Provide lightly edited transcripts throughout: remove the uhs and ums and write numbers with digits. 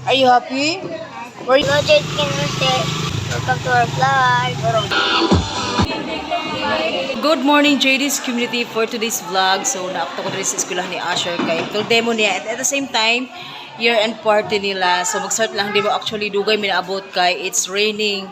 Are you happy? Where you? Hello, Jade Kinute. Welcome to our vlog. Good morning, JD's community, for today's vlog. So, naakto ko rin sa eskwelahan ni Asher kay full demo niya. At the same time, year-end party nila. So, mag-start lang din mo. Actually, dugay minaabot kay it's raining.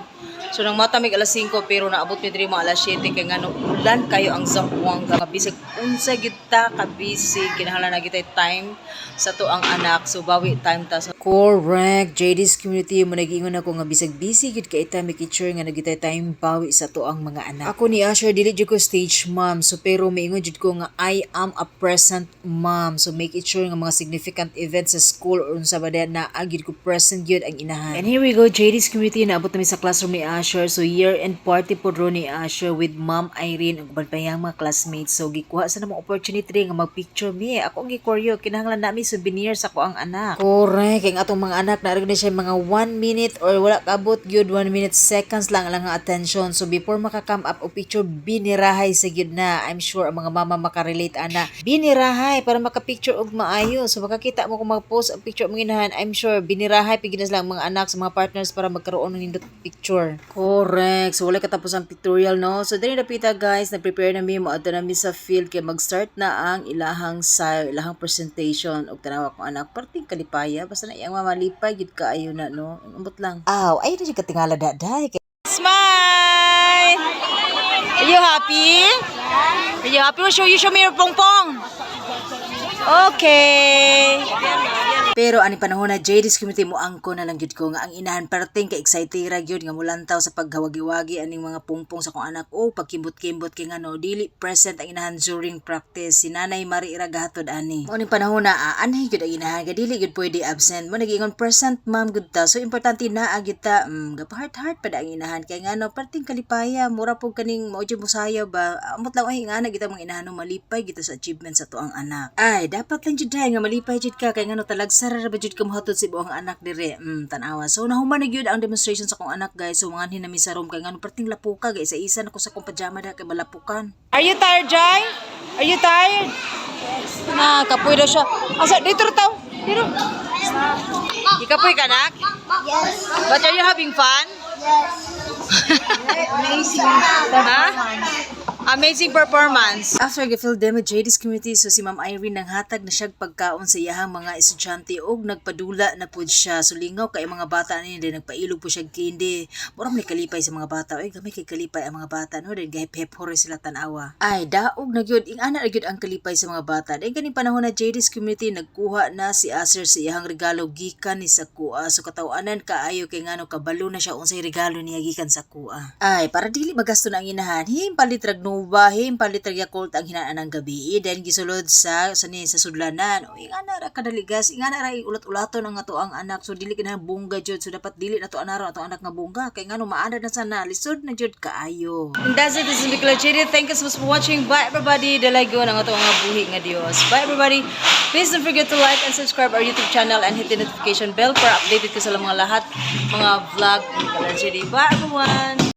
So, nang matamig alas 5, pero naabot mi diri mga alas 7. Kaya nga, ulan kayo ang Zamboanga. Kabisig, unsa kita, kabisig. Kinahanglan na kita time sa to ang anak. So, bawi time ta. So, correct. JD's community, mo nag-ingon ako nga bisag busy gid kay ita mi teacher nga nagitay time bawi sa to ang mga anak. Ako ni Asher dili jud ko stage mom. So, pero maingon jud ko nga I am a present mom. So, make it sure nga mga significant events sa school or unsa ba na agid ko present gyud ang inahan. And here we go, JD's community, naabot na mi sa classroom ni Asher. So, year-end party po ro ni Asher with Ma'am Irene ug uban pa yang mga classmates. So, gikuha sa namang opportunity nga mag-picture mi. Ako ang gikoryo, kinahanglan nami souvenir sa ko ang anak. Correct. Kaya atong mga anak na na siya mga 1 minute or wala kabot gyud 1 minute seconds lang ang attention. So, before maka-come up o picture, binirahay sa gyud na. I'm sure ang mga mama makarelate ana. Binirahay para maka-picture og maayo. So, makakita mo kung mag-post ang picture mo ginahan. I'm sure binirahay piginas lang mga anak sa mga partners para magkaroon ng nindot picture. Correct. So, wala katapos ang pictorial, no? So, dali na pita, guys. Nag-prepare na mi. Maadto na mi sa field. Kaya mag-start na ang ilahang ilahang presentation. Og tanawa ko anak. Parting kalipaya. Basta na iyang mamalipay. Gid ka ayo na, no? Umot lang. Aw, ay na siya katingala daday. Smile! Are you happy? Are you happy? Show me your pongpong. Okay. Pero ani panahon na JD's community mo angko na lang gyud ko nga ang inahan parting ka excited ra gyud nga mulantaw sa paghawagi-wagi aning mga pungpong sa kong anak o pagkimbot-kimbot kay ngano dili present ang inahan during practice. Si Nanay Mari ra gahatod ani. Mo ning panahon na anhi gyud ang inahan nga dili gyud pwede absent. Mo nagingon present ma'am gud ta. So importante na gyud ta gapa-heart pa ang inahan kay ngano parting kalipaya mura pug kaning mao gyud mosayaw ba. Amot lang ay nga na kita mga inahan malipay kita sa achievement sa tuang anak. Ay dapat lang jud nga malipay jud ka kay ngano talag sarara ba jud ka mohatod si buong anak dire. Tanawa. So nahuman na gyud ang demonstration sa kong anak guys. So mga hinami sa room kay ngano parting lapuka guys. Isa ako sa kong pajama da kay balapukan. Are you tired, Jai? Are you tired? Yes. Na kapoy daw siya. Asa dito taw. Dito. Ikapoy ka nak? Yes. But are you having fun? Yes. Amazing. Amazing performance. After gifil demo JD's community, so si Ma'am Irene nang hatag na siyang pagkaon sa iyahang mga estudyante og nagpadula na pud siya. So lingaw kay mga bata ni din nagpailog po siya kindi. Mura man kalipay sa mga bata. Ay gamay kay kalipay ang mga bata no din gahip hore sila tan-awa. Ay daog na gyud ing ana gyud ang kalipay sa mga bata. Dahil kaning panahon na JD's community nagkuha na si Aser sa iyahang regalo gikan ni sa kuha. So katawanan kaayo kay ngano kabalo na siya unsay regalo niya gikan sa kuha. Ay para dili magasto na ang inahan, himpalit rag bahim palitrag Yakult ang hinaan ng gabi then gisulod sa sudlanan o ingana ra kadaligas ingana ra ulat-ulaton ang ato ang anak so dili kinahang bungga jud so dapat dili nato anaro ato anak nga bungga kay ngano maanda na sana lisod na jud kaayo. And that's it, this is Nicola Chidi. Thank you so much for watching. Bye everybody. Dalagon ang ato nga buhi nga Dios. Bye everybody. Please don't forget to like and subscribe our YouTube channel and hit the notification bell para updated ka sa mga lahat mga vlog ni Nicola Chidi. Bye everyone.